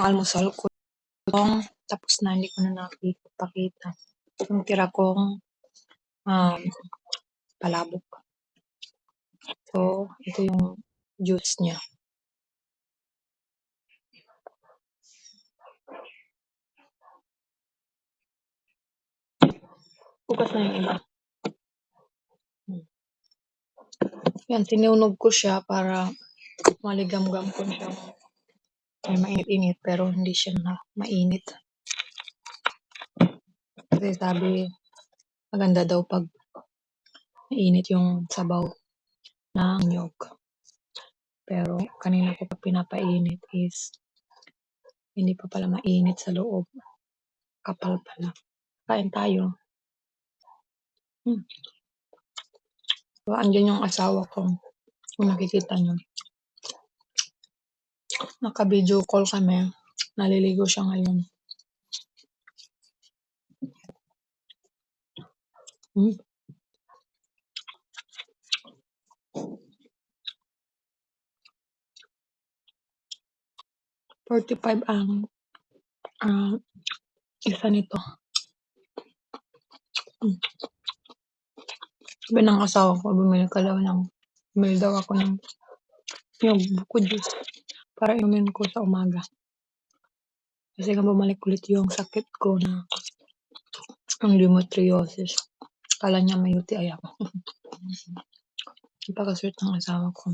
almusal ko tapos na, hindi ko na nakipagpakita. Yung tira kong palabok. So, ito yung juice niya. Bukas na yung iba. Yan, tinunog ko siya para maligam-gam ko siya. Ay, mainit-init, pero hindi siya na mainit. Kasi sabi, maganda daw pag mainit yung sabaw ng nyog. Pero kanina ko pa pinapainit is hindi pa pala mainit sa loob. Kapal pala. Kain tayo. So, andyan yung asawa ko. Kung nakikita nyo. Naka-video call kami. Naliligo siya ngayon. 45 ang isa nito. Sabi ng asawa ko, bumili daw ako ng yung buko juice para inumin ko sa umaga. Kasi nga bumalik ulit yung sakit ko na ang endometriosis. Kala niya may UTI ako. Napaka-sweet ng asawa ko.